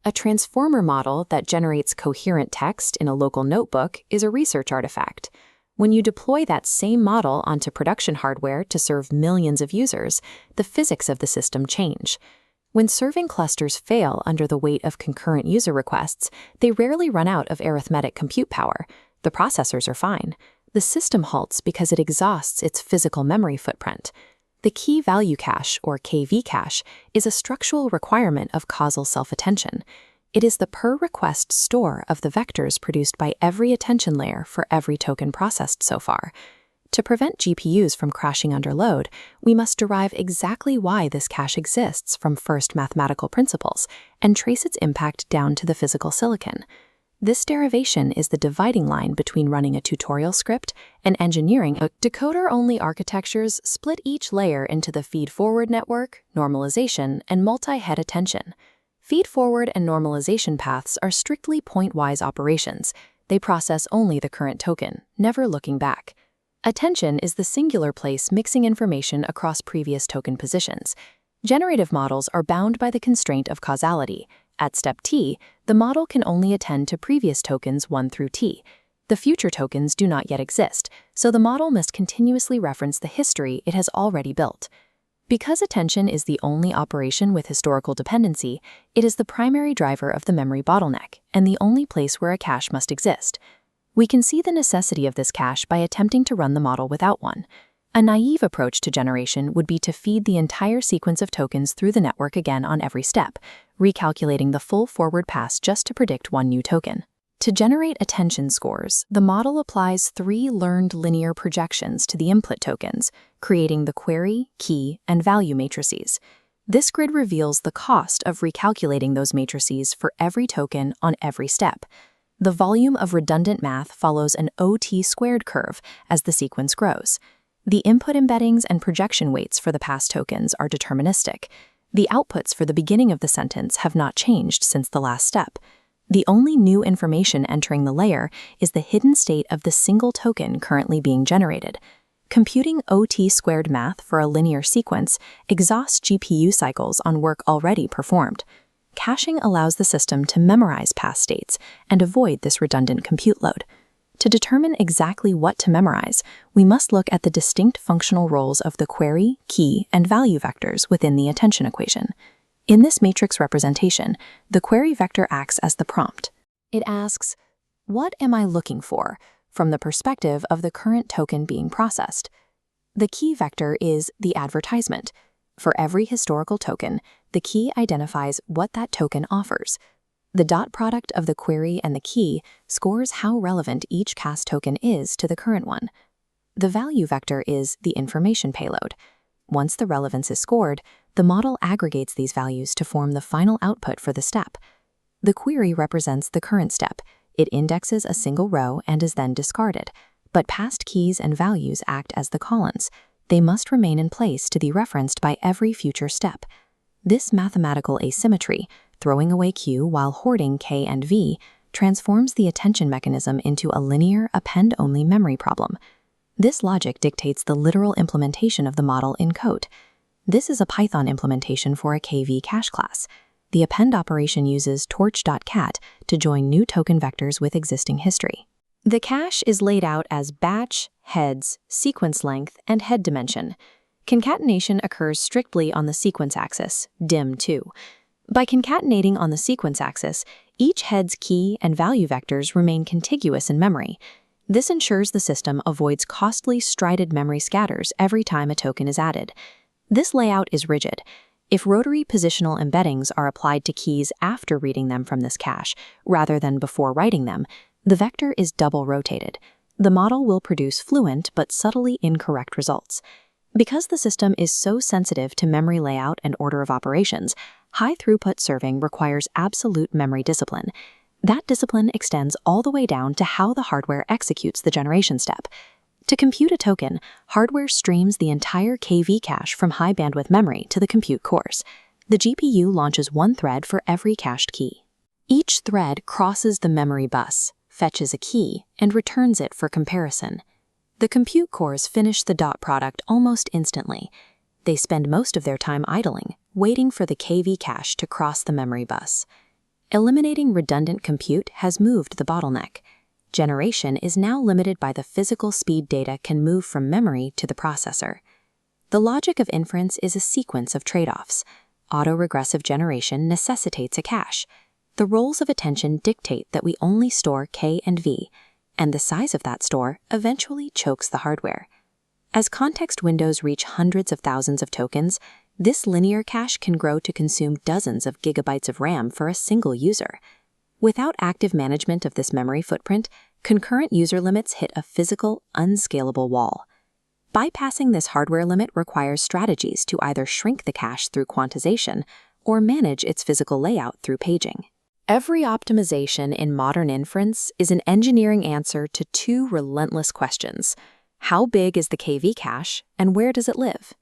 A transformer model that generates coherent text in a local notebook is a research artifact. When you deploy that same model onto production hardware to serve millions of users, the physics of the system change. When serving clusters fail under the weight of concurrent user requests, they rarely run out of arithmetic compute power. The processors are fine. The system halts because it exhausts its physical memory footprint. The key value cache, or KV cache, is a structural requirement of causal self-attention. It is the per-request store of the vectors produced by every attention layer for every token processed so far. To prevent GPUs from crashing under load, we must derive exactly why this cache exists from first mathematical principles and trace its impact down to the physical silicon. This derivation is the dividing line between running a tutorial script and engineering. Decoder-only architectures split each layer into the feed-forward network, normalization, and multi-head attention. Feed-forward and normalization paths are strictly point-wise operations. They process only the current token, never looking back. Attention is the singular place mixing information across previous token positions. Generative models are bound by the constraint of causality. At step t, the model can only attend to previous tokens 1 through t. The future tokens do not yet exist, so the model must continuously reference the history it has already built. Because attention is the only operation with historical dependency, it is the primary driver of the memory bottleneck and the only place where a cache must exist. We can see the necessity of this cache by attempting to run the model without one. A naive approach to generation would be to feed the entire sequence of tokens through the network again on every step, recalculating the full forward pass just to predict one new token. To generate attention scores, the model applies 3 learned linear projections to the input tokens, creating the query, key, and value matrices. This grid reveals the cost of recalculating those matrices for every token on every step. The volume of redundant math follows an OT squared curve as the sequence grows. The input embeddings and projection weights for the past tokens are deterministic. The outputs for the beginning of the sentence have not changed since the last step. The only new information entering the layer is the hidden state of the single token currently being generated. Computing OT squared math for a linear sequence exhausts GPU cycles on work already performed. Caching allows the system to memorize past states and avoid this redundant compute load. To determine exactly what to memorize, we must look at the distinct functional roles of the query, key, and value vectors within the attention equation. In this matrix representation, the query vector acts as the prompt. It asks, "What am I looking for?" from the perspective of the current token being processed. The key vector is the advertisement. For every historical token, the key identifies what that token offers. The dot product of the query and the key scores how relevant each cast token is to the current one. The value vector is the information payload. Once the relevance is scored, the model aggregates these values to form the final output for the step. The query represents the current step. It indexes a single row and is then discarded, but past keys and values act as the columns. They must remain in place to be referenced by every future step. This mathematical asymmetry, throwing away Q while hoarding K and V, transforms the attention mechanism into a linear, append-only memory problem. This logic dictates the literal implementation of the model in code. This is a Python implementation for a KV cache class. The append operation uses torch.cat to join new token vectors with existing history. The cache is laid out as batch, heads, sequence length, and head dimension. Concatenation occurs strictly on the sequence axis, dim2. By concatenating on the sequence axis, each head's key and value vectors remain contiguous in memory. This ensures the system avoids costly strided memory scatters every time a token is added. This layout is rigid. If rotary positional embeddings are applied to keys after reading them from this cache, rather than before writing them, the vector is double rotated. The model will produce fluent but subtly incorrect results. Because the system is so sensitive to memory layout and order of operations, high-throughput serving requires absolute memory discipline. That discipline extends all the way down to how the hardware executes the generation step. To compute a token, hardware streams the entire KV cache from high-bandwidth memory to the compute cores. The GPU launches one thread for every cached key. Each thread crosses the memory bus, fetches a key, and returns it for comparison. The compute cores finish the dot product almost instantly. They spend most of their time idling, waiting for the KV cache to cross the memory bus. Eliminating redundant compute has moved the bottleneck. Generation is now limited by the physical speed data can move from memory to the processor. The logic of inference is a sequence of trade-offs. Autoregressive generation necessitates a cache. The roles of attention dictate that we only store K and V, and the size of that store eventually chokes the hardware. As context windows reach hundreds of thousands of tokens, this linear cache can grow to consume dozens of gigabytes of RAM for a single user. Without active management of this memory footprint, concurrent user limits hit a physical, unscalable wall. Bypassing this hardware limit requires strategies to either shrink the cache through quantization or manage its physical layout through paging. Every optimization in modern inference is an engineering answer to two relentless questions. How big is the KV cache, and where does it live?